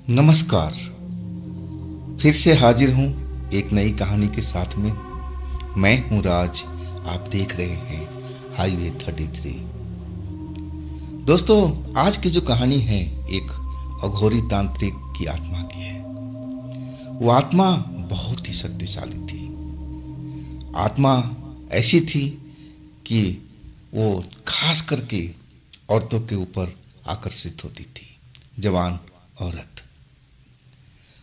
नमस्कार। फिर से हाजिर हूँ एक नई कहानी के साथ में। मैं हूँ राज। आप देख रहे हैं हाईवे 33। दोस्तों, आज की जो कहानी है एक अघोरी तांत्रिक की आत्मा की है। वो आत्मा बहुत ही शक्तिशाली थी। आत्मा ऐसी थी कि वो खास करके औरतों के ऊपर आकर्षित होती थी, जवान औरत।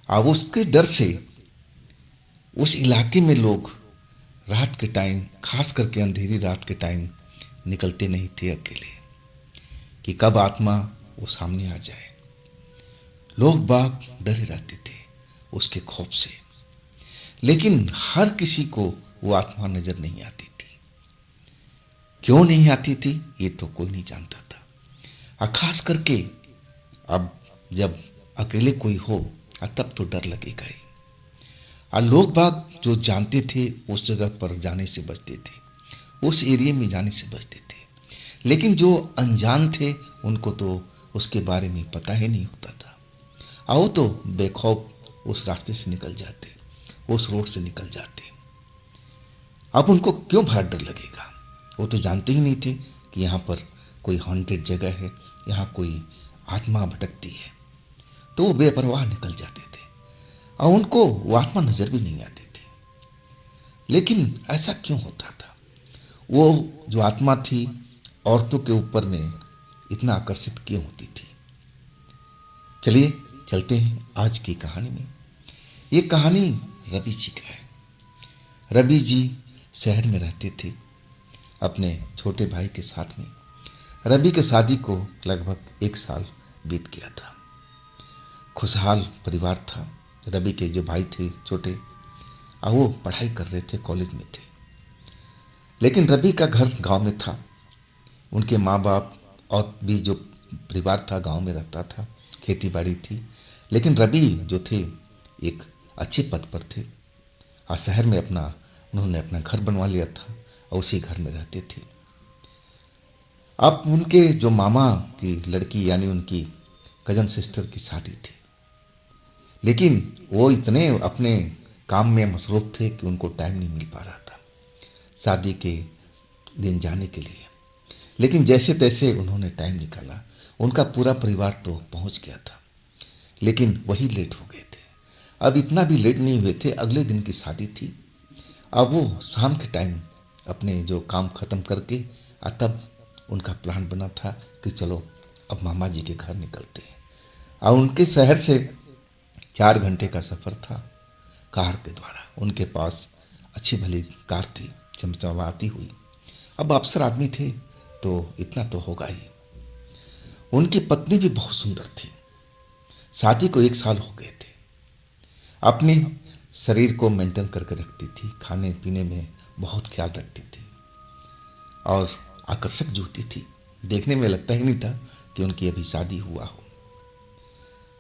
अब उसके डर से उस इलाके में लोग रात के टाइम, खास करके अंधेरी रात के टाइम, निकलते नहीं थे अकेले कि कब आत्मा वो सामने आ जाए। लोग बाग डरे रहते थे उसके खौफ से। लेकिन हर किसी को वो आत्मा नजर नहीं आती थी। क्यों नहीं आती थी ये तो कोई नहीं जानता था। और खास करके अब जब अकेले कोई हो तब तो डर लगेगा ही। और लोग बाग जो जानते थे उस जगह पर जाने से बचते थे, उस एरिया में जाने से बचते थे। लेकिन जो अनजान थे उनको तो उसके बारे में पता ही नहीं होता था। आओ तो बेखौफ उस रास्ते से निकल जाते, उस रोड से निकल जाते। अब उनको क्यों बाहर डर लगेगा? वो तो जानते ही नहीं थे कि यहाँ पर कोई हॉन्टेड जगह है, यहाँ कोई आत्मा भटकती है। तो वो बेपरवाह निकल जाते थे और उनको वो आत्मा नजर भी नहीं आती थी। लेकिन ऐसा क्यों होता था? वो जो आत्मा थी औरतों के ऊपर में इतना आकर्षित क्यों होती थी? चलिए चलते हैं आज की कहानी में। ये कहानी रवि जी का है। रवि जी शहर में रहते थे अपने छोटे भाई के साथ में। रवि के शादी को लगभग 1 साल बीत गया था। खुशहाल परिवार था। रवि के जो भाई थे छोटे, वो पढ़ाई कर रहे थे, कॉलेज में थे। लेकिन रवि का घर गांव में था। उनके माँ बाप और भी जो परिवार था गांव में रहता था, खेती बाड़ी थी। लेकिन रवि जो थे एक अच्छे पद पर थे और शहर में उन्होंने अपना घर बनवा लिया था और उसी घर में रहते थे। अब उनके जो मामा की लड़की यानी उनकी कजन सिस्टर की शादी थी। लेकिन वो इतने अपने काम में मसरूफ थे कि उनको टाइम नहीं मिल पा रहा था शादी के दिन जाने के लिए। लेकिन जैसे तैसे उन्होंने टाइम निकाला। उनका पूरा परिवार तो पहुंच गया था, लेकिन वही लेट हो गए थे। अब इतना भी लेट नहीं हुए थे, अगले दिन की शादी थी। अब वो शाम के टाइम अपने जो काम ख़त्म करके तब उनका प्लान बना था कि चलो अब मामा जी के घर निकलते हैं। और उनके शहर से 4 घंटे का सफ़र था कार के द्वारा। उनके पास अच्छी भली कार थी, चमचमाती हुई। अब अफसर आदमी थे तो इतना तो होगा ही। उनकी पत्नी भी बहुत सुंदर थी। शादी को 1 साल हो गए थे। अपने शरीर को मेंटेन करके रखती थी, खाने पीने में बहुत ख्याल रखती थी और आकर्षक जूती थी। देखने में लगता ही नहीं था कि उनकी अभी शादी हुआ हो।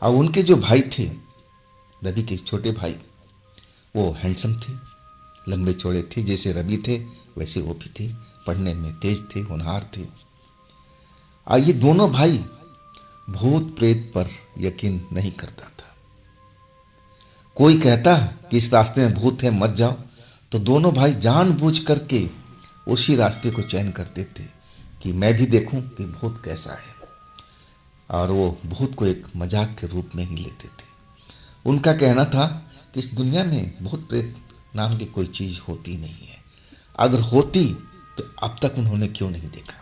और उनके जो भाई थे, रवि के छोटे भाई, वो हैंडसम थे, लंबे चौड़े थे। जैसे रवि थे वैसे वो भी थे, पढ़ने में तेज थे, होनहार थे। और ये दोनों भाई भूत प्रेत पर यकीन नहीं करता था। कोई कहता कि इस रास्ते में भूत है मत जाओ, तो दोनों भाई जानबूझ करके उसी रास्ते को चयन करते थे कि मैं भी देखूं कि भूत कैसा है। और वो भूत को एक मजाक के रूप में ही लेते थे। उनका कहना था कि इस दुनिया में भूत प्रेत नाम की कोई चीज़ होती नहीं है। अगर होती तो अब तक उन्होंने क्यों नहीं देखा?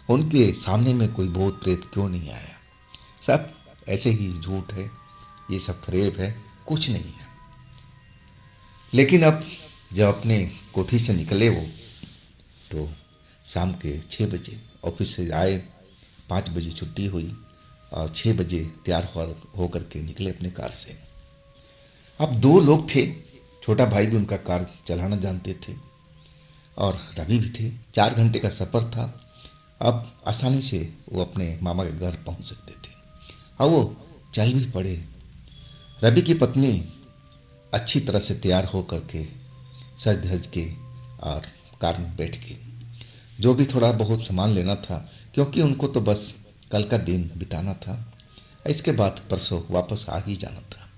उनके सामने में कोई भूत प्रेत क्यों नहीं आया? सब ऐसे ही झूठ है, ये सब फरेब है, कुछ नहीं है। लेकिन अब जब अपने कोठी से निकले वो, तो शाम के 6 बजे ऑफिस से आए, 5 बजे छुट्टी हुई और 6 बजे तैयार हो करके निकले अपने कार से। अब 2 लोग थे। छोटा भाई भी उनका कार चलाना जानते थे और रवि भी थे। 4 घंटे का सफ़र था। अब आसानी से वो अपने मामा के घर पहुंच सकते थे और वो चल भी पड़े। रवि की पत्नी अच्छी तरह से तैयार हो करके, सज धज के और कार में बैठ के जो भी थोड़ा बहुत सामान लेना था, क्योंकि उनको तो बस कल का दिन बिताना था। इसके बाद परसों वापस आ ही जाना था,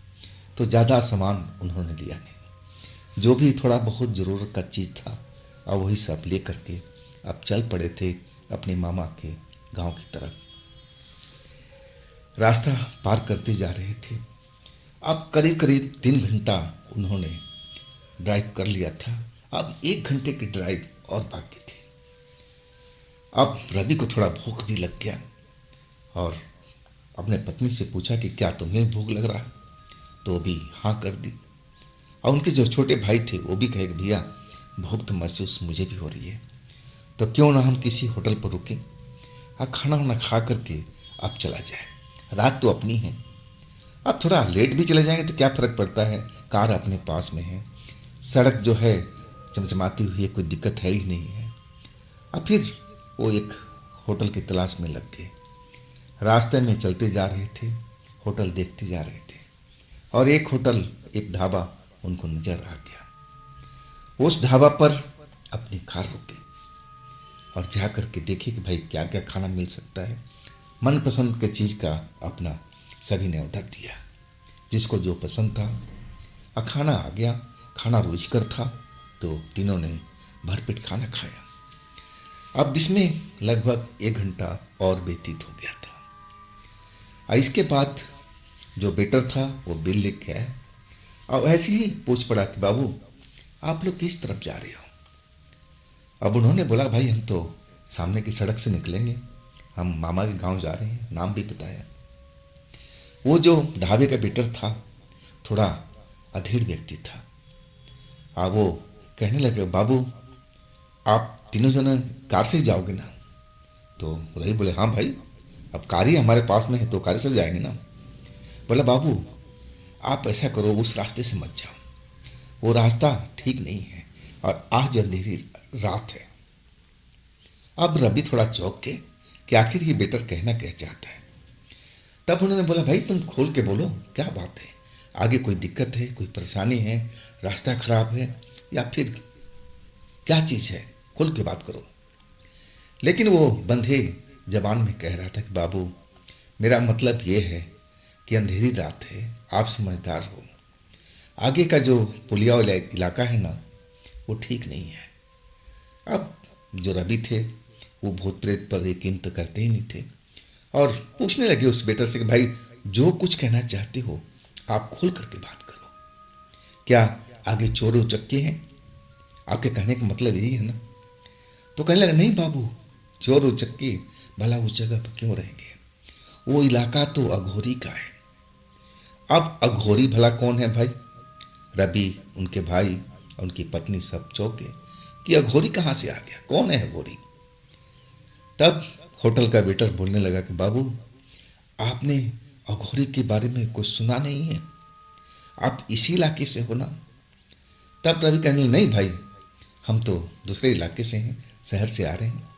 तो ज़्यादा सामान उन्होंने लिया नहीं। जो भी थोड़ा बहुत ज़रूरत का चीज़ था अब वही सब ले करके अब चल पड़े थे अपने मामा के गांव की तरफ। रास्ता पार करते जा रहे थे। अब करीब करीब 3 घंटा उन्होंने ड्राइव कर लिया था। अब 1 घंटे की ड्राइव और बाकी थी। अब रवि को थोड़ा भूख भी लग गया और अपने पत्नी से पूछा कि क्या तुम्हें भूख लग रहा है, तो वो भी हाँ कर दी। और उनके जो छोटे भाई थे वो भी कहे कि भैया भूख तो महसूस मुझे भी हो रही है, तो क्यों ना हम किसी होटल पर रुकें और खाना वाना खा करके अब चला जाए, रात तो अपनी है। अब थोड़ा लेट भी चले जाएंगे तो क्या फ़र्क पड़ता है, कार अपने पास में है, सड़क जो है चमचमाती हुई है, कोई दिक्कत है ही नहीं है। अब फिर वो एक होटल की तलाश में लग गए। रास्ते में चलते जा रहे थे, होटल देखते जा रहे थे और एक होटल, एक ढाबा उनको नजर आ गया। उस ढाबा पर अपनी कार रोके और जा करके देखे कि भाई क्या क्या खाना मिल सकता है। मनपसंद के चीज़ का अपना सभी ने ऑर्डर दिया, जिसको जो पसंद था। और खाना आ गया, खाना रुचिकर था, तो तीनों ने भरपेट खाना खाया। अब इसमें लगभग 1 घंटा और व्यतीत हो गया था। और इसके बाद जो वेटर था वो बिल लेके आया और ऐसे ही पूछ पड़ा कि बाबू आप लोग किस तरफ जा रहे हो। अब उन्होंने बोला भाई हम तो सामने की सड़क से निकलेंगे, हम मामा के गांव जा रहे हैं, नाम भी बताया। वो जो ढाबे का वेटर था थोड़ा अधीर व्यक्ति था। अब वो कहने लगे बाबू आप तीनों जने कार से ही जाओगे ना। तो रही बोले हाँ भाई, अब कार ही हमारे पास में है तो कार से जाएंगे ना। बोला बाबू आप ऐसा करो, उस रास्ते से मत जाओ, वो रास्ता ठीक नहीं है और आज अंधेरी रात है। अब रवि थोड़ा चौंक के कि आखिर ये बेटर कहना क्या चाहता है। तब उन्होंने बोला भाई तुम खोल के बोलो क्या बात है, आगे कोई दिक्कत है, कोई परेशानी है, रास्ता खराब है या फिर क्या चीज़ है, खुल के बात करो। लेकिन वो बंधे जबान में कह रहा था कि बाबू मेरा मतलब ये है कि अंधेरी रात है, आप समझदार हो, आगे का जो पुलिया वाला इलाका है ना वो ठीक नहीं है। अब जो रवि थे वो भूत प्रेत पर यकीन तो करते ही नहीं थे और पूछने लगे उस बेटर से कि भाई जो कुछ कहना चाहते हो आप खुल करके बात करो, क्या आगे चोर उचक्के हैं, आपके कहने का मतलब यही है ना। तो कहने लगे नहीं बाबू, चोर उचक्के भला उस जगह पर क्यों रहेंगे, वो इलाका तो अघोरी का है। अब अघोरी भला कौन है भाई। रवि, उनके भाई और उनकी पत्नी सब चौंके कि अघोरी कहाँ से आ गया, कौन है अघोरी। तब होटल का वेटर बोलने लगा कि बाबू आपने अघोरी के बारे में कुछ सुना नहीं है, आप इसी इलाके से हो ना। तब रवि कहने लगे नहीं भाई, हम तो दूसरे इलाके से हैं, शहर से आ रहे हैं,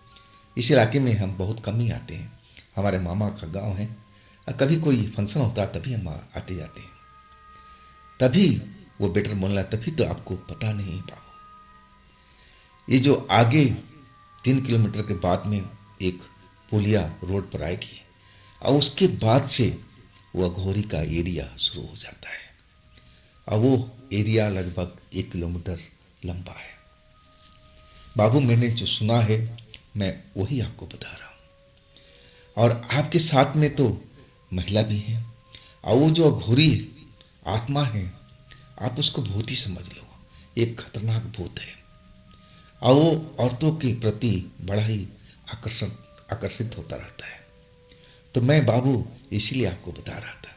इस इलाके में हम बहुत कम ही आते हैं, हमारे मामा का गांव है, और कभी कोई फंक्शन होता है तभी हम आते जाते हैं। तभी वो बेटर बोलना तभी तो आपको पता नहीं बाबू, ये जो आगे 3 किलोमीटर के बाद में एक पुलिया रोड पर आएगी और उसके बाद से वो अघोरी का एरिया शुरू हो जाता है और वो एरिया लगभग 1 किलोमीटर लंबा है। बाबू मैंने जो सुना है मैं वही आपको बता रहा हूँ, और आपके साथ में तो महिला भी है और वो जो अघोरी आत्मा है आप उसको भूत ही समझ लो, एक खतरनाक भूत है और वो औरतों के प्रति बड़ा ही आकर्षित होता रहता है। तो मैं बाबू इसीलिए आपको बता रहा था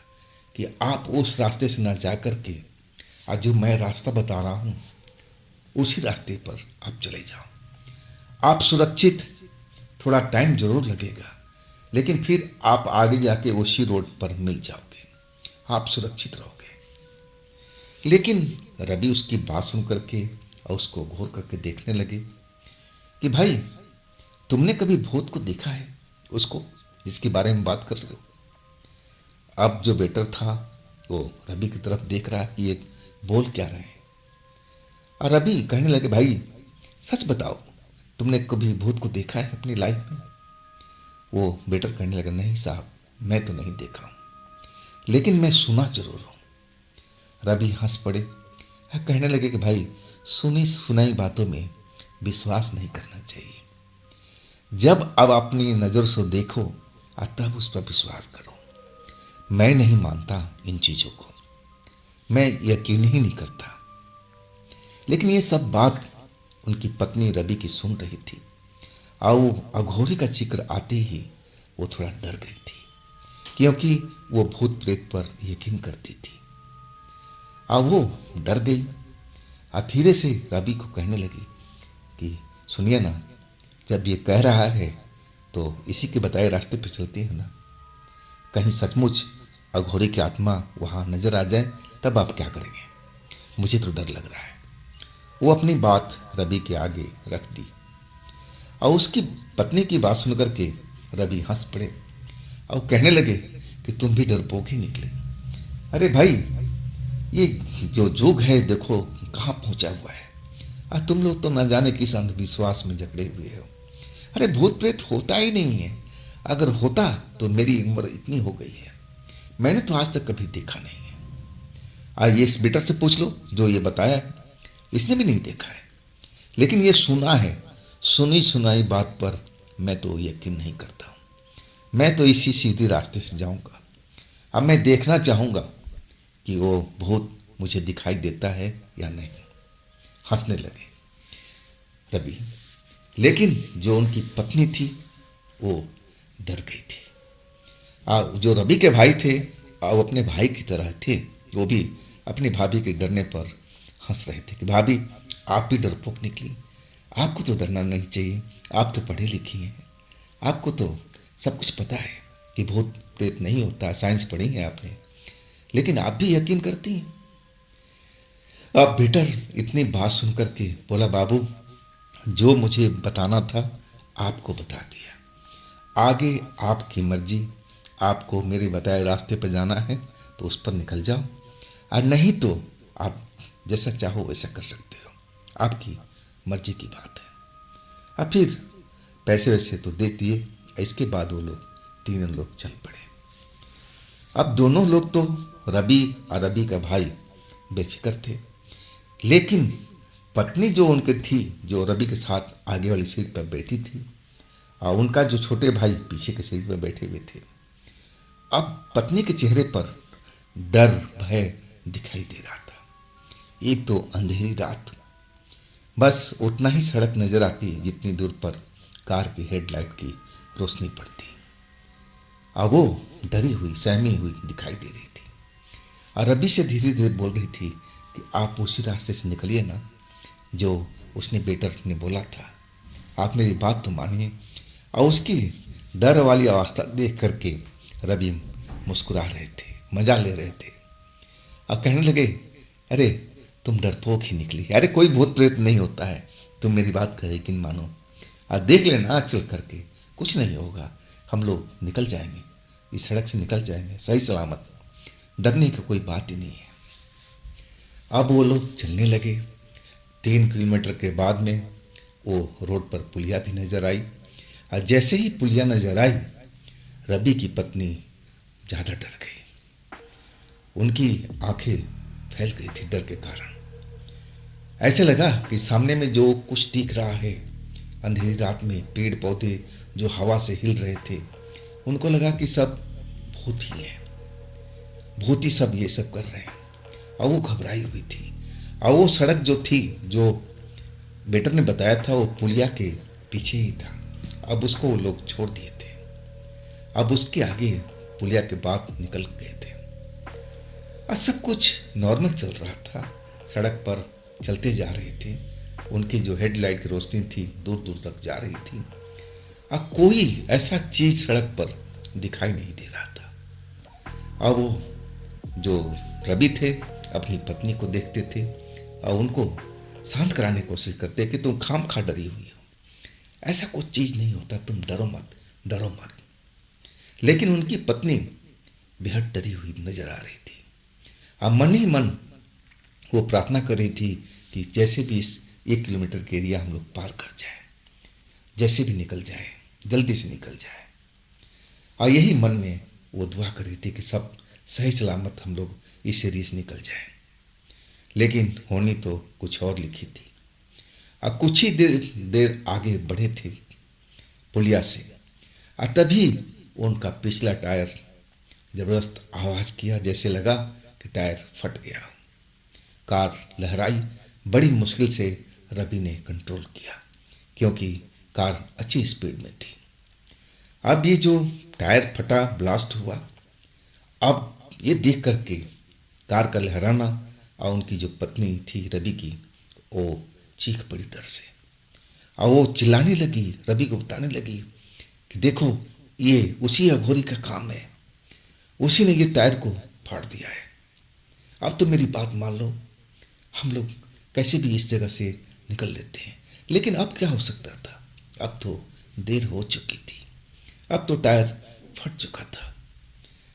कि आप उस रास्ते से ना जा कर के आज जो मैं रास्ता बता रहा हूँ उसी रास्ते पर आप चले जाओ, आप सुरक्षित, थोड़ा टाइम जरूर लगेगा लेकिन फिर आप आगे जाके उसी रोड पर मिल जाओगे, आप सुरक्षित रहोगे। लेकिन रवि उसकी बात सुन करके और उसको घूर करके देखने लगे कि भाई तुमने कभी भूत को देखा है, उसको जिसके बारे में बात कर रहे हो। अब जो वेटर था वो रवि की तरफ देख रहा कि ये बोल क्या रहे हैं, और रवि कहने लगे भाई सच बताओ तुमने कभी भूत को देखा है अपनी लाइफ में। वो वेटर कहने लगा नहीं साहब मैं तो नहीं देखा हूँ। लेकिन मैं सुना जरूर हूँ। रवि हंस पड़े और कहने लगे कि भाई, सुनी सुनाई बातों में विश्वास नहीं करना चाहिए। जब अब अपनी नज़र से देखो और तब उस पर विश्वास करो। मैं नहीं मानता इन चीज़ों को, मैं यकीन ही नहीं करता। लेकिन ये सब बात उनकी पत्नी रवि की सुन रही थी और वो अघोरी का जिक्र आते ही वो थोड़ा डर गई थी, क्योंकि वो भूत प्रेत पर यकीन करती थी। और वो डर गई और धीरे से रवि को कहने लगी कि सुनिए ना, जब ये कह रहा है तो इसी के बताए रास्ते पे चलती है ना। कहीं सचमुच अघोरी की आत्मा वहाँ नजर आ जाए तब आप क्या करेंगे? मुझे तो डर लग रहा है। वो अपनी बात रवि के आगे रख दी और उसकी पत्नी की बात सुनकर के रवि हंस पड़े और कहने लगे कि तुम भी डरपोक ही निकले। अरे भाई, ये जो युग है देखो कहाँ पहुंचा हुआ है, और तुम लोग तो न जाने किस अंधविश्वास में जकड़े हुए हो। अरे भूत प्रेत होता ही नहीं है। अगर होता तो मेरी उम्र इतनी हो गई है, मैंने तो आज तक कभी देखा नहीं है। ये इस बेटर से पूछ लो जो ये बताया है, इसने भी नहीं देखा है। लेकिन ये सुना है, सुनी सुनाई बात पर मैं तो यकीन नहीं करता हूँ। मैं तो इसी सीधे रास्ते से जाऊंगा। अब मैं देखना चाहूंगा कि वो भूत मुझे दिखाई देता है या नहीं। हंसने लगे रवि। लेकिन जो उनकी पत्नी थी वो डर गई थी। जो रवि के भाई थे वो अपने भाई की तरह थे। वो भी अपनी भाभी के डरने पर हंस रहे थे कि भाभी, आप भी डरपोक निकली। आपको तो डरना नहीं चाहिए, आप तो पढ़े लिखी हैं, आपको तो सब कुछ पता है कि भूत प्रेत नहीं होता, साइंस पढ़ी है आपने, लेकिन आप भी यकीन करती हैं। अब बेटर इतनी बात सुनकर के बोला, बाबू, जो मुझे बताना था आपको बता दिया। आगे आपकी मर्जी। आपको मेरे बताए रास्ते पर जाना है तो उस पर निकल जाओ, और नहीं तो आप जैसा चाहो वैसा कर सकते हो। आपकी मर्जी की बात है। अब फिर पैसे वैसे तो दे दिए। इसके बाद वो लोग तीनों लोग चल पड़े। अब दोनों लोग तो रवि और रवि का भाई बेफिक्र थे, लेकिन पत्नी जो उनकी थी, जो रवि के साथ आगे वाली सीट पर बैठी थी, और उनका जो छोटे भाई पीछे की सीट पर बैठे हुए थे, अब पत्नी के चेहरे पर डर, भय दिखाई दे रहा था। एक तो अंधेरी रात, बस उतना ही सड़क नजर आती है जितनी दूर पर कार की हेडलाइट की रोशनी पड़ती। अब वो डरी हुई, सहमी हुई दिखाई दे रही थी, और रवि से धीरे धीरे बोल रही थी कि आप उसी रास्ते से निकलिए ना जो उसने बेटर ने बोला था। आप मेरी बात तो मानिए। और उसकी डर वाली अवस्था देख करके रवि मुस्कुरा रहे थे, मजा ले रहे थे, और कहने लगे, अरे तुम डरपोक ही निकली। अरे कोई भूत प्रेत नहीं होता है, तुम मेरी बात का यकीन मानो और देख लेना चल करके, कुछ नहीं होगा। हम लोग निकल जाएंगे, इस सड़क से निकल जाएंगे सही सलामत। डरने की कोई बात ही नहीं है। अब वो लोग चलने लगे। 3 किलोमीटर के बाद में वो रोड पर पुलिया भी नजर आई, और जैसे ही पुलिया नजर आई, रवि की पत्नी ज़्यादा डर गई। उनकी आंखें फैल गई थी डर के कारण। ऐसे लगा कि सामने में जो कुछ दिख रहा है, अंधेरी रात में पेड़ पौधे जो हवा से हिल रहे थे, उनको लगा कि सब भूत ही है, भूत ही सब ये सब कर रहे हैं। और वो घबराई हुई थी। और वो सड़क जो थी, जो बेटर ने बताया था, वो पुलिया के पीछे ही था। अब उसको वो लोग छोड़ दिए थे। अब उसके आगे पुलिया के बाद निकल गए थे, और सब कुछ नॉर्मल चल रहा था। सड़क पर चलते जा रहे थे। उनकी जो हेडलाइट की रोशनी थी दूर दूर तक जा रही थी, और कोई ऐसा चीज सड़क पर दिखाई नहीं दे रहा था। अब वो जो रवि थे अपनी पत्नी को देखते थे और उनको शांत कराने की कोशिश करते कि तुम खाम खा डरी हुई हो, ऐसा कुछ चीज नहीं होता, तुम डरो मत, डरो मत। लेकिन उनकी पत्नी बेहद डरी हुई नजर आ रही थी। अब मन ही मन वो प्रार्थना कर रही थी कि जैसे भी इस 1 किलोमीटर के एरिया हम लोग पार कर जाए, जैसे भी निकल जाए, जल्दी से निकल जाए। और यही मन में वो दुआ कर रही थी कि सब सही सलामत हम लोग इस एरिया से निकल जाएं। लेकिन होनी तो कुछ और लिखी थी। अब कुछ ही देर देर आगे बढ़े थे पुलिया से, और तभी उनका पिछला टायर जबरदस्त आवाज किया, जैसे लगा कि टायर फट गया। कार लहराई। बड़ी मुश्किल से रवि ने कंट्रोल किया, क्योंकि कार अच्छी स्पीड में थी। अब ये जो टायर फटा, ब्लास्ट हुआ, अब ये देख करके कार का लहराना, और उनकी जो पत्नी थी रवि की, वो चीख पड़ी डर से, और वो चिल्लाने लगी, रवि को बताने लगी कि देखो ये उसी अघोरी का काम है, उसी ने ये टायर को फाड़ दिया है। अब तो मेरी बात मान लो, हम लोग कैसे भी इस जगह से निकल लेते हैं। लेकिन अब क्या हो सकता था, अब तो देर हो चुकी थी, अब तो टायर फट चुका था।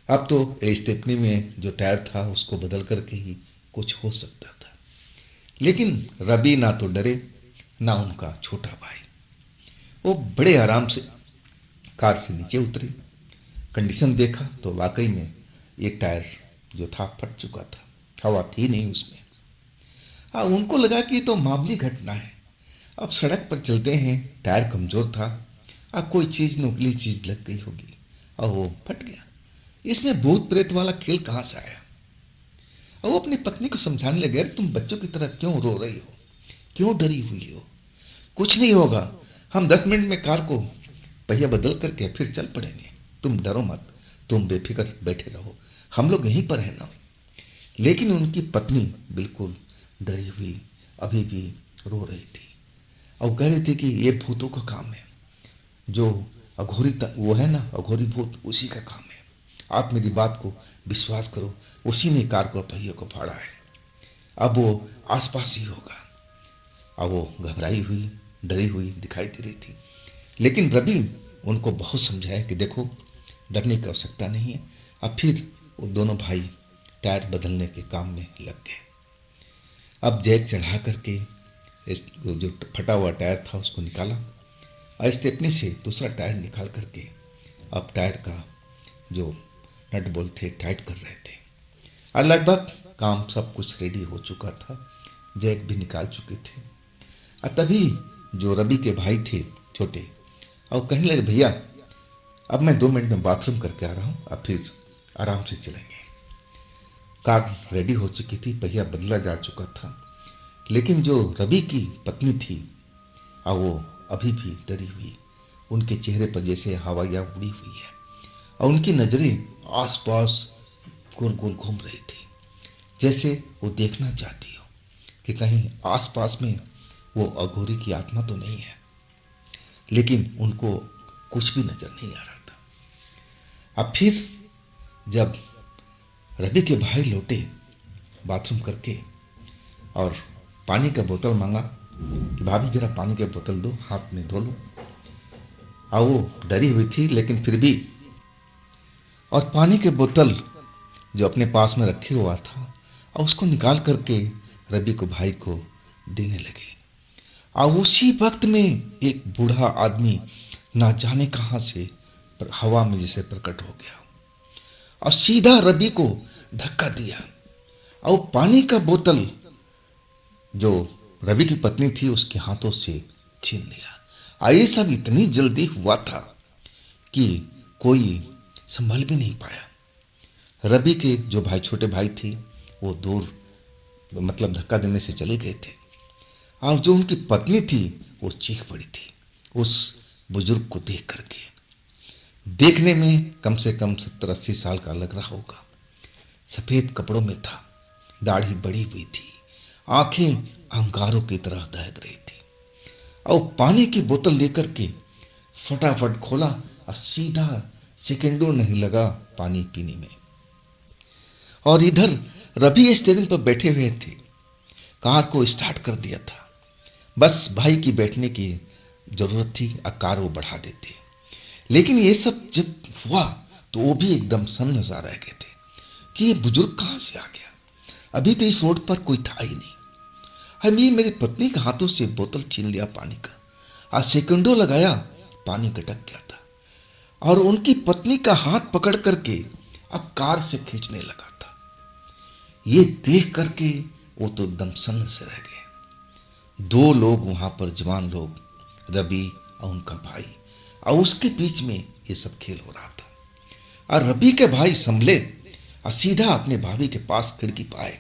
अब तो स्टेपनी में जो टायर था उसको बदल करके ही कुछ हो सकता था। लेकिन रवि ना तो डरे, ना उनका छोटा भाई। वो बड़े आराम से कार से नीचे उतरे, कंडीशन देखा तो वाकई में एक टायर जो था फट चुका था, हवा थी नहीं उसमें। हाँ, उनको लगा कि ये तो मामूली घटना है, अब सड़क पर चलते हैं, टायर कमज़ोर था, अब कोई चीज़ नुकीली चीज़ लग गई होगी और वो फट गया। इसमें भूत प्रेत वाला खेल कहाँ से आया। और वो अपनी पत्नी को समझाने लगे, अरे तुम बच्चों की तरह क्यों रो रही हो, क्यों डरी हुई हो, कुछ नहीं होगा, हम 10 मिनट में कार को पहिया बदल करके फिर चल पड़ेंगे, तुम डरो मत, तुम बेफिक्र बैठे रहो, हम लोग यहीं पर हैं ना। लेकिन उनकी पत्नी बिल्कुल डरी हुई अभी भी रो रही थी, और कह रही थी कि ये भूतों का काम है, जो अघोरी वो है ना, अघोरी भूत, उसी का काम है, आप मेरी बात को विश्वास करो, उसी ने कार को पहिए को फाड़ा है, अब वो आसपास ही होगा। अब वो घबराई हुई, डरी हुई दिखाई दे रही थी। लेकिन रवि उनको बहुत समझाया कि देखो डरने की आवश्यकता नहीं है। अब फिर वो दोनों भाई टायर बदलने के काम में लग गए। अब जैक चढ़ा करके वो जो फटा हुआ टायर था उसको निकाला, और स्टेपनी से दूसरा टायर निकाल करके अब टायर का जो नट बोल्ट थे टाइट कर रहे थे, और लगभग काम सब कुछ रेडी हो चुका था, जैक भी निकाल चुके थे। और तभी जो रवि के भाई थे छोटे, और कहने लगे भैया अब मैं 2 मिनट में बाथरूम करके आ रहा हूँ, अब फिर आराम से चलेंगे। कार रेडी हो चुकी थी, पहिया बदला जा चुका था, लेकिन जो रवि की पत्नी थी और वो अभी भी डरी हुई, उनके चेहरे पर जैसे हवाइयाँ उड़ी हुई है, और उनकी नज़रें आसपास गोल गोल घूम रही थी, जैसे वो देखना चाहती हो कि कहीं आसपास में वो अघोरी की आत्मा तो नहीं है। लेकिन उनको कुछ भी नजर नहीं आ रहा था। अब फिर जब रवि के भाई लौटे बाथरूम करके और पानी का बोतल मांगा कि भाभी जरा पानी की बोतल दो, हाथ में धो लो, और वो डरी हुई थी लेकिन फिर भी, और पानी के बोतल जो अपने पास में रखे हुआ था और उसको निकाल करके रवि को भाई को देने लगे। और उसी वक्त में एक बूढ़ा आदमी ना जाने कहाँ से हवा में जैसे प्रकट हो गया और सीधा रवि को धक्का दिया, और पानी का बोतल जो रवि की पत्नी थी उसके हाथों से छीन लिया। और ये सब इतनी जल्दी हुआ था कि कोई संभल भी नहीं पाया। रवि के जो भाई छोटे भाई थे वो दूर मतलब धक्का देने से चले गए थे, और जो उनकी पत्नी थी वो चीख पड़ी थी उस बुजुर्ग को देख करके। देखने में कम से कम 70-80 साल का लग रहा होगा, सफ़ेद कपड़ों में था, दाढ़ी बड़ी हुई थी, आंखें अंगारों की तरह दहक रही थी, और पानी की बोतल लेकर के फटाफट खोला और सीधा सेकंडों नहीं लगा पानी पीने में। और इधर रवि स्टीयरिंग पर बैठे हुए थे, कार को स्टार्ट कर दिया था, बस भाई की बैठने की जरूरत थी और कार वो बढ़ा देते। लेकिन ये सब जब हुआ तो वो भी एकदम सन्न नजर रह गए थे कि ये बुजुर्ग कहाँ से आ गया, अभी तो इस रोड पर कोई था ही नहीं। हमें मेरी पत्नी के हाथों से बोतल छीन लिया पानी का, और सेकंडों लगाया पानी गटक गया था, और उनकी पत्नी का हाथ पकड़ करके अब कार से खींचने लगा था। ये देख करके वो तो एकदम सन्न से रह गए। दो लोग वहां पर, जवान लोग, रवि और उनका भाई, और उसके बीच में ये सब खेल हो रहा था। और रवि के भाई संभले और सीधा अपने भाभी के पास खिड़की पर आए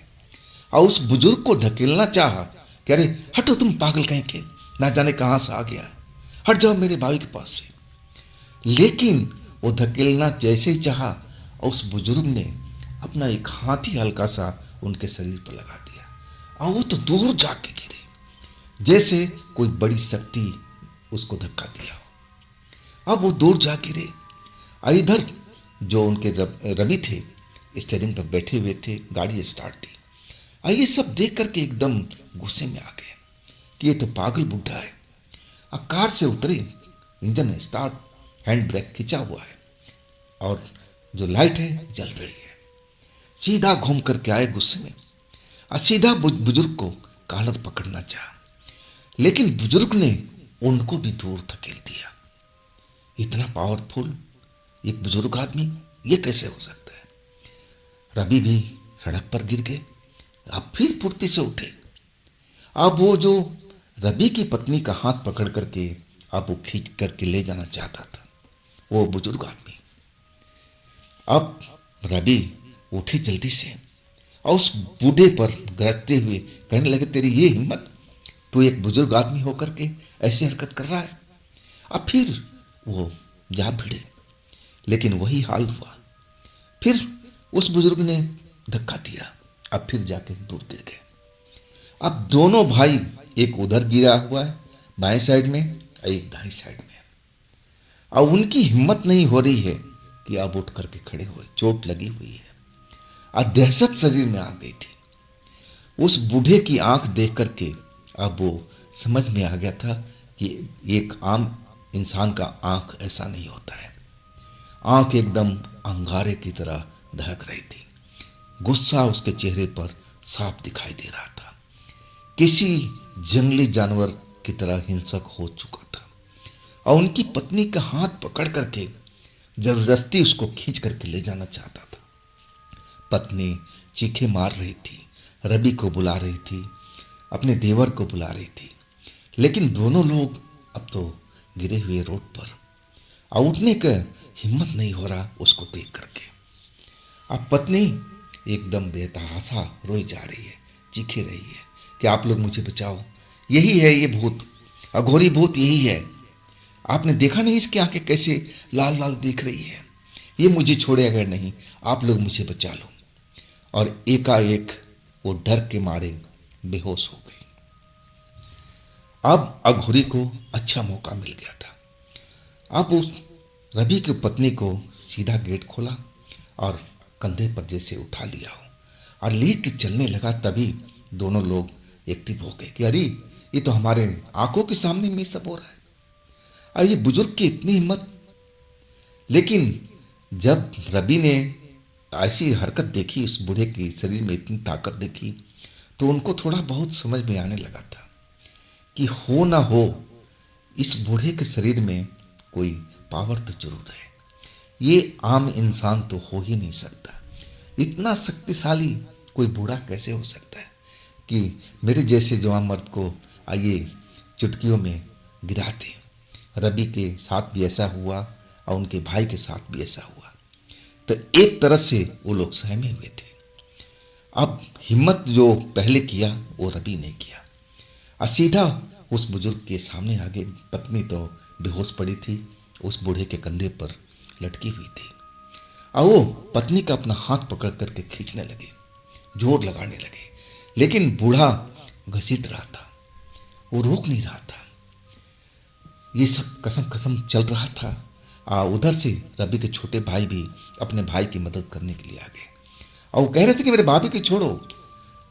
और उस बुजुर्ग को धकेलना चाहा कि अरे हटो तुम पागल कहीं के, ना जाने कहां से आ गया है, हट जाओ मेरे भाई के पास से। लेकिन वो धकेलना जैसे ही चाहा और उस बुजुर्ग ने अपना एक हाथ ही हल्का सा उनके शरीर पर लगा दिया और वो तो दूर जाके गिरे, जैसे कोई बड़ी शक्ति उसको धक्का दिया हो। अब वो दूर जा गिरे और इधर जो उनके रवि थे स्टीयरिंग पर बैठे हुए थे, गाड़ी स्टार्ट थी। और ये सब देख करके एकदम गुस्से में आ गए कि ये तो पागल बुढ़ा है। और कार से उतरे, इंजन स्टार्ट, हैंड ब्रेक खिंचा हुआ है और जो लाइट है जल रही है। सीधा घूम करके आए गुस्से में और सीधा बुजुर्ग को कॉलर पकड़ना चाहा, लेकिन बुजुर्ग ने उनको भी दूर धकेल दिया। इतना पावरफुल एक बुजुर्ग आदमी, ये कैसे हो सकता है। रवि भी सड़क पर गिर गए। अब फिर फुर्ती से उठे। अब वो जो रवि की पत्नी का हाथ पकड़ करके अब वो खींच करके ले जाना चाहता था, वो बुजुर्ग आदमी। अब रवि उठे जल्दी से और उस बूढ़े पर गरजते हुए कहने लगे, तेरी ये हिम्मत, तू एक बुजुर्ग आदमी होकर के ऐसी हरकत कर रहा है। अब फिर वो जा भिड़े, लेकिन वही हाल हुआ। फिर उस बुजुर्ग ने धक्का दिया, अब फिर जाके दूर गिर गए। अब दोनों भाई, एक उधर गिरा हुआ है बाएं साइड में और एक दाएं साइड में, और उनकी हिम्मत नहीं हो रही है कि अब उठ करके खड़े हुए, चोट लगी हुई है और दहशत शरीर में आ गई थी। उस बूढ़े की आंख देख करके अब वो समझ में आ गया था कि एक आम इंसान का आंख ऐसा नहीं होता है। आंख एकदम अंगारे की तरह दहक रही थी। गुस्सा उसके चेहरे पर साफ दिखाई दे रहा था, किसी जंगली जानवर की तरह हिंसक हो चुका था। और उनकी पत्नी का हाथ पकड़ करके जबरदस्ती उसको खींच करके ले जाना चाहता था। पत्नी चीखें मार रही थी, रवि को बुला रही थी, अपने देवर को बुला रही थी, लेकिन दोनों लोग अब तो गिरे हुए रोड पर, और उठने का हिम्मत नहीं हो रहा उसको देख करके। अब पत्नी एकदम बेतहासा रोई जा रही है, चीखे रही है कि आप लोग मुझे बचाओ, यही है ये भूत, अघोरी भूत यही है। आपने देखा नहीं इसकी आंखें कैसे लाल लाल दिख रही है, ये मुझे छोड़ेगा नहीं, आप लोग मुझे बचा लो। और एकाएक वो डर के मारे बेहोश हो गई। अब अघोरी को अच्छा मौका मिल गया था। अब उस रवि की पत्नी को सीधा गेट खोला और कंधे पर जैसे उठा लिया हो और लेके चलने लगा। तभी दोनों लोग एक्टिव हो गए कि अरे ये तो हमारे आंखों के सामने में सब हो रहा है। और ये बुजुर्ग की इतनी हिम्मत। लेकिन जब रवि ने ऐसी हरकत देखी, उस बूढ़े के शरीर में इतनी ताकत देखी, तो उनको थोड़ा बहुत समझ में आने लगा था कि हो ना हो इस बूढ़े के शरीर में कोई पावर तो जरूर है। ये आम इंसान तो हो ही नहीं सकता, इतना शक्तिशाली कोई बूढ़ा कैसे हो सकता है कि मेरे जैसे जवान मर्द को आइए चुटकियों में गिरा दे। रवि के साथ भी ऐसा हुआ और उनके भाई के साथ भी ऐसा हुआ, तो एक तरह से वो लोग सहमे हुए थे। अब हिम्मत जो पहले किया वो रवि ने किया और सीधा उस बुजुर्ग के सामने आ गए। पत्नी तो बेहोश पड़ी थी, उस बूढ़े के कंधे पर लटकी हुई थी और वो पत्नी का अपना हाथ पकड़ करके खींचने लगे, जोर लगाने लगे, लेकिन बूढ़ा घसीट रहा था, वो रोक नहीं रहा था। ये सब कसम कसम चल रहा था। उधर से रवि के छोटे भाई भी अपने भाई की मदद करने के लिए आ गए और वो कह रहे थे कि मेरे भाभी को छोड़ो,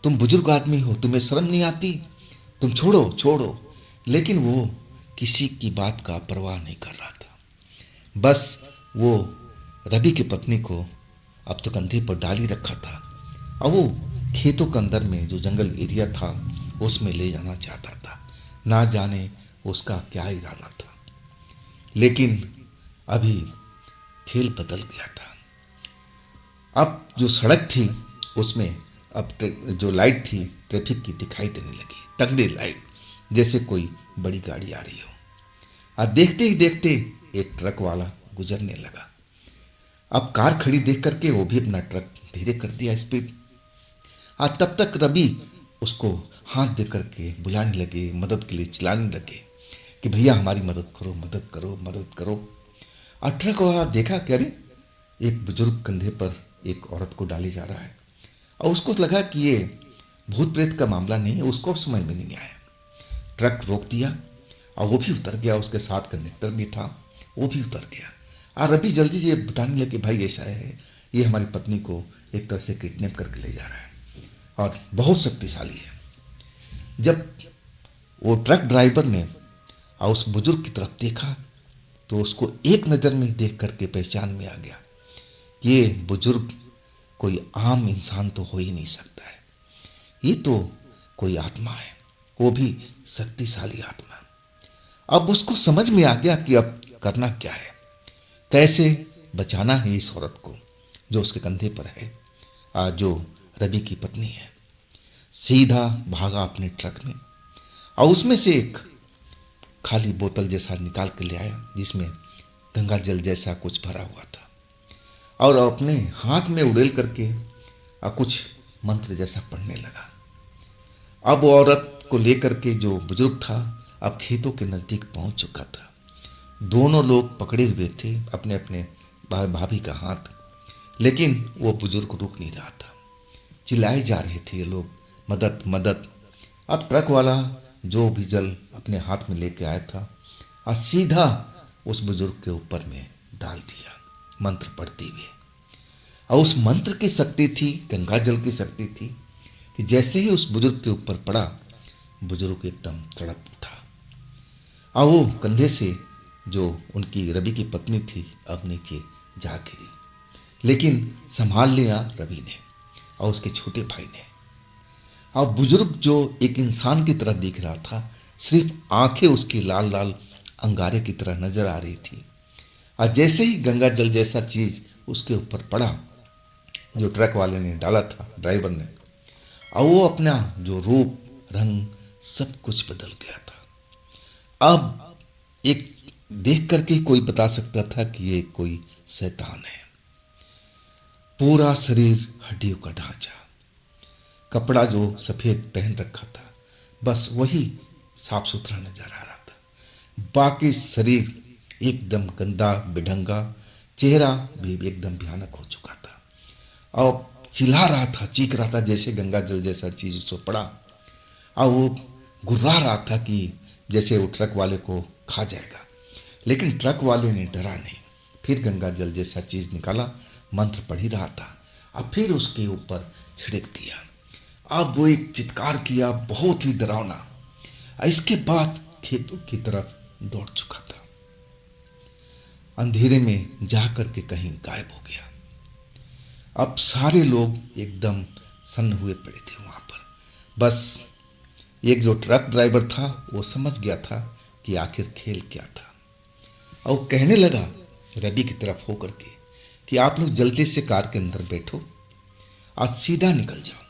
तुम बुजुर्ग आदमी हो, तुम्हें शर्म नहीं आती, तुम छोड़ो छोड़ो। लेकिन वो किसी की बात का परवाह नहीं कर रहा था। बस वो रवि की पत्नी को अब तो कंधे पर डाल ही रखा था और वो खेतों के अंदर में जो जंगल एरिया था उसमें ले जाना चाहता था। ना जाने उसका क्या इरादा था, लेकिन अभी खेल बदल गया था। अब जो सड़क थी उसमें अब जो लाइट थी ट्रैफिक की दिखाई देने लगी, तगड़ी लाइट, जैसे कोई बड़ी गाड़ी आ रही हो। और देखते ही देखते एक ट्रक वाला गुजरने लगा। अब कार खड़ी देख करके वो भी अपना ट्रक धीरे कर दिया स्पीड। और तब तक रवि उसको हाथ दे करके बुलाने लगे, मदद के लिए चिल्लाने लगे कि भैया हमारी मदद करो, मदद करो, मदद करो। और ट्रक वाला देखा कि अरे एक बुजुर्ग कंधे पर एक औरत को डाले जा रहा है, और उसको लगा कि ये भूत प्रेत का मामला नहीं है, उसको समझ में नहीं आया। ट्रक रोक दिया और वो भी उतर गया, उसके साथ कंडक्टर भी था, वो भी उतर गया। और रवि जल्दी ये बताने लगे भाई ऐसा है, ये हमारी पत्नी को एक तरह से किडनैप करके ले जा रहा है और बहुत शक्तिशाली है। जब वो ट्रक ड्राइवर ने और उस बुजुर्ग की तरफ देखा तो उसको एक नज़र में देख करके पहचान में आ गया, ये बुजुर्ग कोई आम इंसान तो हो ही नहीं सकता है, ये तो कोई आत्मा है, वो भी शक्तिशाली आत्मा। अब उसको समझ में आ गया कि अब करना क्या है, कैसे बचाना है इस औरत को जो उसके कंधे पर है, जो रवि की पत्नी है। सीधा भागा अपने ट्रक में और उसमें से एक खाली बोतल जैसा निकाल के ले आया जिसमें गंगा जल जैसा कुछ भरा हुआ था, और अपने हाथ में उड़ेल करके कुछ मंत्र जैसा पढ़ने लगा। अब वो औरत को लेकर के जो बुजुर्ग था अब खेतों के नज़दीक पहुंच चुका था। दोनों लोग पकड़े हुए थे अपने अपने भाभी का हाथ, लेकिन वो बुजुर्ग रुक नहीं रहा था। चिल्लाए जा रहे थे ये लोग, मदद मदद। अब ट्रक वाला जो भी जल अपने हाथ में लेके आया था और सीधा उस बुजुर्ग के ऊपर में डाल दिया मंत्र पढ़ते हुए। और उस मंत्र की शक्ति थी, गंगा जल की शक्ति थी कि जैसे ही उस बुजुर्ग के ऊपर पड़ा, बुजुर्ग एकदम तड़प उठा और वो कंधे से जो उनकी रवि की पत्नी थी अब नीचे जा गिरी। लेकिन संभाल लिया रवि ने और उसके छोटे भाई ने। और बुजुर्ग जो एक इंसान की तरह दिख रहा था, सिर्फ आंखें उसकी लाल लाल अंगारे की तरह नजर आ रही थी। और जैसे ही गंगा जल जैसा चीज उसके ऊपर पड़ा जो ट्रक वाले ने डाला था, ड्राइवर ने, और वो अपना जो रूप रंग सब कुछ बदल गया था। अब एक देख करके कोई बता सकता था कि ये कोई शैतान है। पूरा शरीर हड्डियों का ढांचा, कपड़ा जो सफेद पहन रखा था बस वही साफ सुथरा नजर आ रहा था, बाकी शरीर एकदम गंदा बेढंगा, चेहरा भी एकदम भयानक हो चुका था और चिल्ला रहा था, चीख रहा था जैसे गंगा जल जैसा चीज उसको पड़ा। और वो गुर्रा रहा था कि जैसे वो ट्रक वाले को खा जाएगा। लेकिन ट्रक वाले ने डरा नहीं, फिर गंगा जल जैसा चीज निकाला, मंत्र पढ़ ही रहा था और फिर उसके ऊपर छिड़क दिया। अब वो एक चित्कार किया बहुत ही डरावना। इसके बाद खेतों की तरफ दौड़ चुका था, अंधेरे में जा करके कहीं गायब हो गया। अब सारे लोग एकदम सन्न हुए पड़े थे वहां पर। बस एक जो ट्रक ड्राइवर था वो समझ गया था कि आखिर खेल क्या था, और कहने लगा रवि की तरफ होकर के कि आप लोग जल्दी से कार के अंदर बैठो और सीधा निकल जाओ,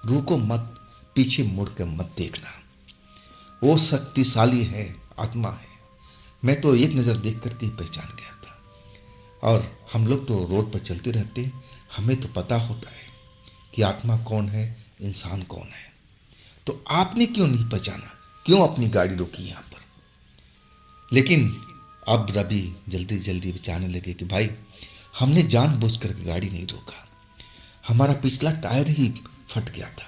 रुको मत, पीछे मुड़ कर मत देखना। वो शक्तिशाली है, आत्मा है, मैं तो एक नज़र देख करके ही पहचान गया था। और हम लोग तो रोड पर चलते रहते हैं, हमें तो पता होता है कि आत्मा कौन है, इंसान कौन है। तो आपने क्यों नहीं पहचाना, क्यों अपनी गाड़ी रोकी यहाँ पर? लेकिन अब रवि जल्दी जल्दी बचाने लगे कि भाई हमने जानबूझ कर गाड़ी नहीं रोका, हमारा पिछला टायर ही फट गया था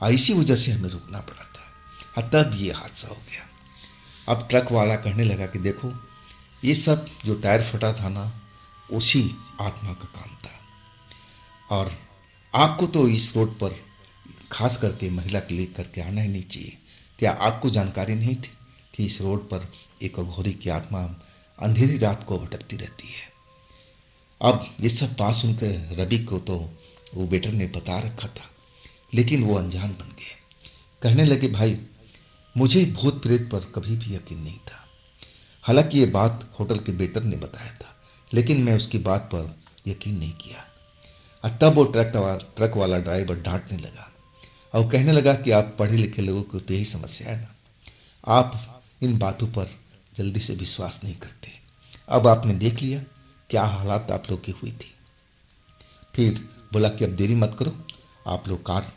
और इसी वजह से हमें रुकना पड़ा था, तब ये हादसा हो गया। अब ट्रक वाला कहने लगा कि देखो ये सब जो टायर फटा था ना, उसी आत्मा का काम था, और आपको तो इस रोड पर खास करके महिला के लिए करके आना ही नहीं चाहिए। क्या आपको जानकारी नहीं थी कि इस रोड पर एक अघोरी की आत्मा अंधेरी रात को भटकती रहती है? अब ये सब बात सुनकर रवि को तो वो वेटर ने बता रखा था, लेकिन वो अनजान बन गए। कहने लगे भाई मुझे भूत प्रेत पर कभी भी यकीन नहीं था। हालांकि ये बात होटल के वेटर ने बताया था, लेकिन मैं उसकी बात पर यकीन नहीं किया। और तब वो ट्रक वाला ड्राइवर डांटने लगा और कहने लगा कि आप पढ़े लिखे लोगों को तो यही समस्या है ना, आप इन बातों पर जल्दी से विश्वास नहीं करते। अब आपने देख लिया क्या हालात आप लोग की हुई थी। फिर बोला कि अब देरी मत करो, आप लोग कार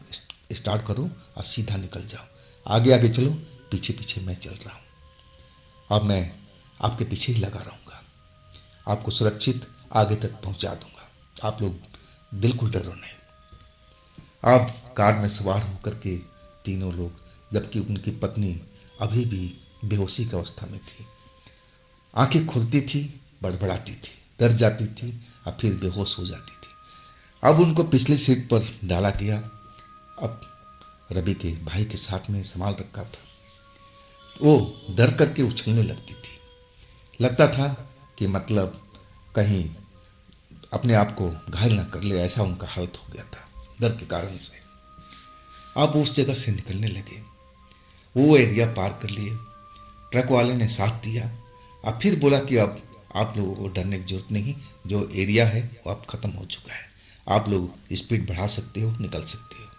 स्टार्ट करो और सीधा निकल जाओ, आगे आगे चलो, पीछे पीछे मैं चल रहा हूँ और मैं आपके पीछे ही लगा रहूँगा, आपको सुरक्षित आगे तक पहुँचा दूँगा, आप लोग बिल्कुल डरो नहीं। अब कार में सवार होकर के तीनों लोग, जबकि उनकी पत्नी अभी भी बेहोशी की अवस्था में थी, आंखें खुलती थी, बड़बड़ाती थी, डर जाती थी और फिर बेहोश हो जाती थी। अब उनको पिछली सीट पर डाला गया। अब रवि के भाई के साथ में संभाल रखा था, वो डर करके उछलने लगती थी, लगता था कि मतलब कहीं अपने आप को घायल ना कर ले, ऐसा उनका हालत हो गया था डर के कारण से। अब उस जगह से निकलने लगे, वो एरिया पार कर लिए, ट्रक वाले ने साथ दिया। अब फिर बोला कि अब आप लोगों को डरने की जरूरत नहीं, जो एरिया है वो अब ख़त्म हो चुका है, आप लोग स्पीड बढ़ा सकते हो, निकल सकते हो,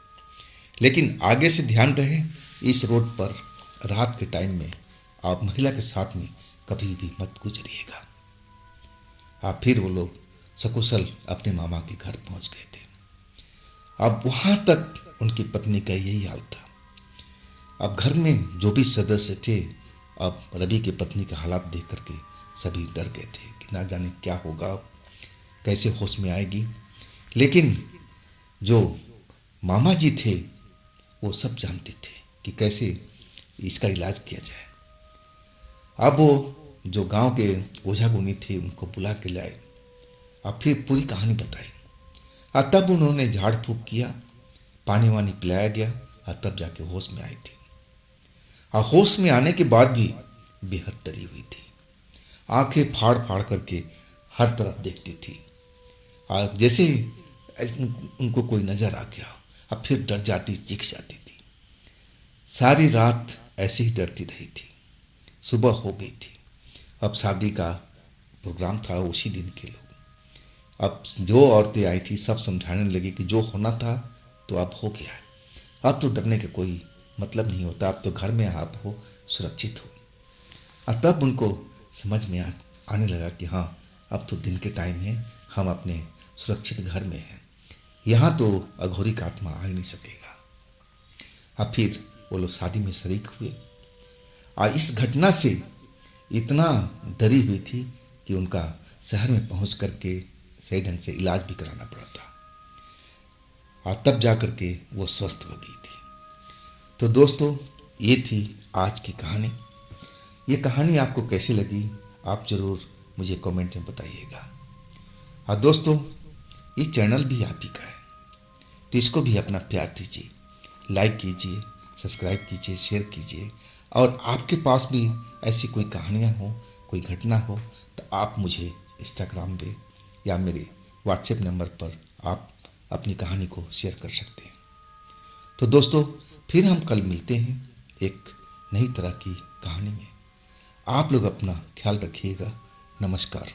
लेकिन आगे से ध्यान रहे, इस रोड पर रात के टाइम में आप महिला के साथ में कभी भी मत गुजरिएगा। अब फिर वो लोग सकुशल अपने मामा के घर पहुंच गए थे। अब वहाँ तक उनकी पत्नी का यही हाल था। अब घर में जो भी सदस्य थे, अब रवि की पत्नी के हालात देख करके सभी डर गए थे कि ना जाने क्या होगा, कैसे होश में आएगी। लेकिन जो मामा जी थे वो सब जानते थे कि कैसे इसका इलाज किया जाए। अब वो जो गांव के ओझा गुनी थे उनको बुला के लाए और फिर पूरी कहानी बताई और तब उन्होंने झाड़ फूक किया, पानी वानी पिलाया गया और तब जाके होश में आई थी। और होश में आने के बाद भी बेहद डरी हुई थी, आंखें फाड़ फाड़ करके हर तरफ देखती थी और जैसे उनको कोई नजर आ गया अब फिर डर जाती, चीख जाती थी। सारी रात ऐसे ही डरती रही थी। सुबह हो गई थी, अब शादी का प्रोग्राम था उसी दिन के लोग, अब जो औरतें आई थी सब समझाने लगी कि जो होना था तो अब हो गया है, अब तो डरने का कोई मतलब नहीं होता, अब तो घर में आप हो, सुरक्षित हो। और तब उनको समझ में आने लगा कि हाँ अब तो दिन के टाइम है, हम अपने सुरक्षित घर में हैं, यहाँ तो अघोरी का आत्मा आ ही नहीं सकेगा। अब फिर वो लोग शादी में शरीक हुए और इस घटना से इतना डरी हुई थी कि उनका शहर में पहुंच करके सही ढंग से इलाज भी कराना पड़ा था और तब जा करके वो स्वस्थ हो गई थी। तो दोस्तों ये थी आज की कहानी। ये कहानी आपको कैसी लगी आप ज़रूर मुझे कमेंट में बताइएगा। और दोस्तों ये चैनल भी आप ही का है, तो इसको भी अपना प्यार दीजिए, लाइक कीजिए, सब्सक्राइब कीजिए, शेयर कीजिए। और आपके पास भी ऐसी कोई कहानियाँ हो, कोई घटना हो तो आप मुझे इंस्टाग्राम पे या मेरे व्हाट्सएप नंबर पर आप अपनी कहानी को शेयर कर सकते हैं। तो दोस्तों फिर हम कल मिलते हैं एक नई तरह की कहानी में। आप लोग अपना ख्याल रखिएगा। नमस्कार।